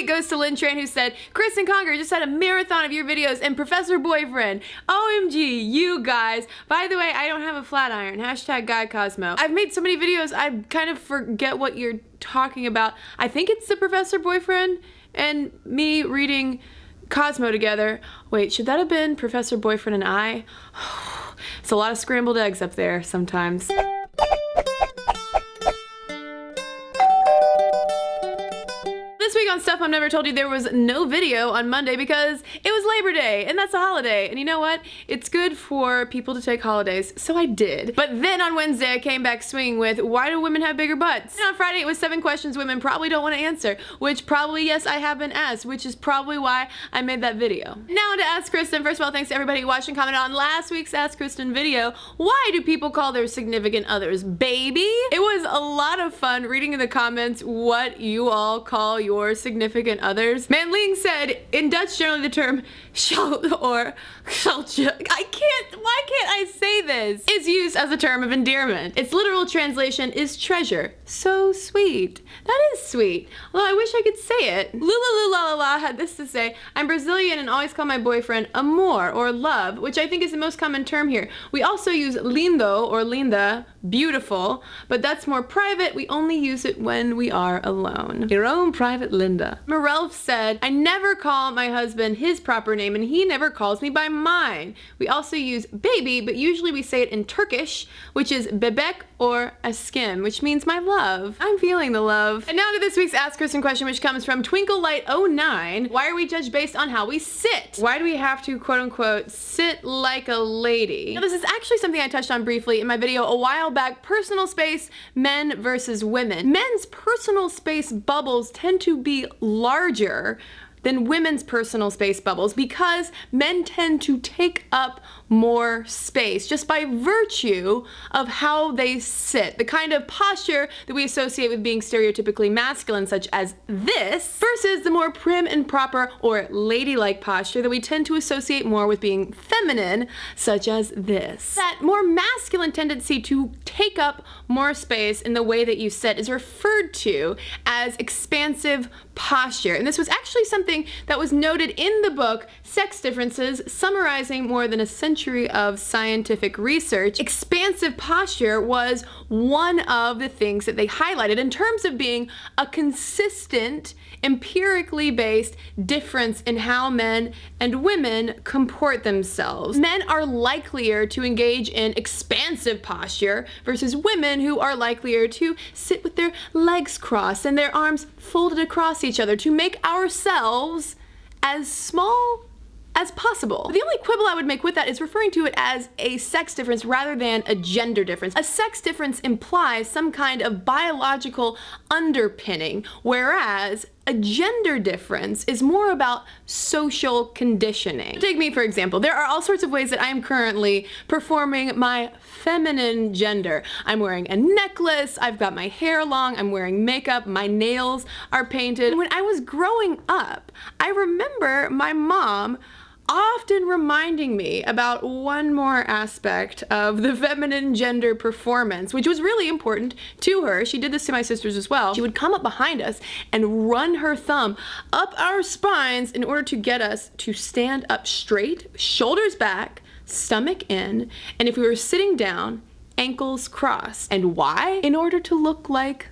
week goes to Lynn Tran, who said, Kristen Conger just had a marathon of your videos and Professor Boyfriend. OMG, you guys. By the way, I don't have a flat iron. Hashtag Guy Cosmo. I've made so many videos, I kind of forget what you're talking about. I think it's the Professor Boyfriend and me reading Cosmo together. Wait, should that have been Professor Boyfriend and I? It's a lot of scrambled eggs up there sometimes. This week on Stuff Mom Never Told You, there was no video on Monday because it was Labor Day, and that's a holiday. And you know what? It's good for people to take holidays, so I did. But then on Wednesday, I came back swinging with, why do women have bigger butts? And on Friday, it was 7 questions women probably don't want to answer, which probably, yes, I have been asked, which is probably why I made that video. Now to Ask Kristen. First of all, thanks to everybody who watched and commented on last week's Ask Kristen video. Why do people call their significant others baby? It was a lot of fun reading in the comments what you all call your significant others. Manling said, in Dutch generally the term schat or schatje, why can't I say this, is used as a term of endearment. Its literal translation is treasure. So sweet. That is sweet. Although I wish I could say it. Lula had this to say, I'm Brazilian and always call my boyfriend amor or love, which I think is the most common term here. We also use lindo or linda, beautiful, but that's more private. We only use it when we are alone. Your own private Linda. Morelf said, I never call my husband his proper name and he never calls me by mine. We also use baby, but usually we say it in Turkish, which is bebek or askim, which means my love. I'm feeling the love. And now to this week's Ask Kristen question, which comes from TwinkleLight09. Why are we judged based on how we sit? Why do we have to, quote unquote, sit like a lady? Now, this is actually something I touched on briefly in my video a while back, personal space, men versus women. Men's personal space bubbles tend to be larger than women's personal space bubbles because men tend to take up more space just by virtue of how they sit. The kind of posture that we associate with being stereotypically masculine, such as this, versus the more prim and proper or ladylike posture that we tend to associate more with being feminine, such as this. That more masculine tendency to take up more space in the way that you sit is referred to as expansive posture. And this was actually something that was noted in the book Sex Differences, summarizing more than a century of scientific research. Expansive posture was one of the things that they highlighted in terms of being a consistent, empirically based difference in how men and women comport themselves. Men are likelier to engage in expansive posture versus women who are likelier to sit with their legs crossed and their arms folded across each other to make ourselves as small as possible. The only quibble I would make with that is referring to it as a sex difference rather than a gender difference. A sex difference implies some kind of biological underpinning, whereas a gender difference is more about social conditioning. Take me, for example. There are all sorts of ways that I am currently performing my feminine gender. I'm wearing a necklace, I've got my hair long, I'm wearing makeup, my nails are painted. When I was growing up, I remember my mom often reminding me about one more aspect of the feminine gender performance, which was really important to her. She did this to my sisters as well. She would come up behind us and run her thumb up our spines in order to get us to stand up straight, shoulders back, stomach in, and if we were sitting down, ankles crossed. And why? In order to look like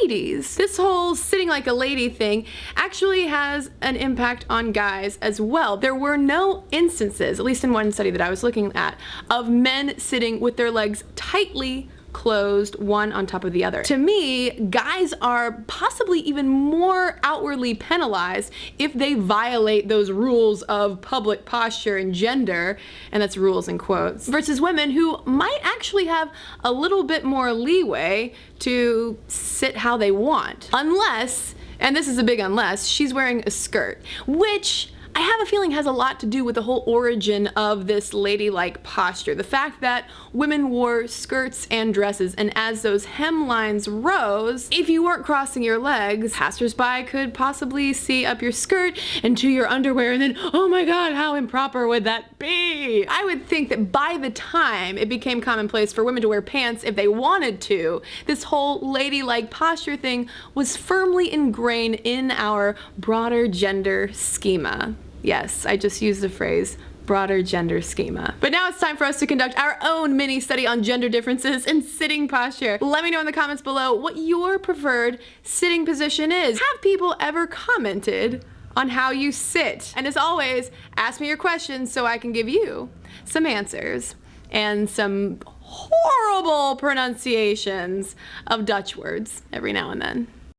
ladies. This whole sitting like a lady thing actually has an impact on guys as well. There were no instances, at least in one study that I was looking at, of men sitting with their legs tightly closed, one on top of the other. To me, guys are possibly even more outwardly penalized if they violate those rules of public posture and gender, and that's rules in quotes, versus women who might actually have a little bit more leeway to sit how they want. Unless, and this is a big unless, she's wearing a skirt, which I have a feeling has a lot to do with the whole origin of this ladylike posture. The fact that women wore skirts and dresses, and as those hemlines rose, if you weren't crossing your legs, passersby could possibly see up your skirt and to your underwear, and then, oh my god, how improper would that be? I would think that by the time it became commonplace for women to wear pants if they wanted to, this whole ladylike posture thing was firmly ingrained in our broader gender schema. Yes, I just used the phrase broader gender schema. But now it's time for us to conduct our own mini study on gender differences in sitting posture. Let me know in the comments below what your preferred sitting position is. Have people ever commented on how you sit? And as always, ask me your questions so I can give you some answers and some horrible pronunciations of Dutch words every now and then.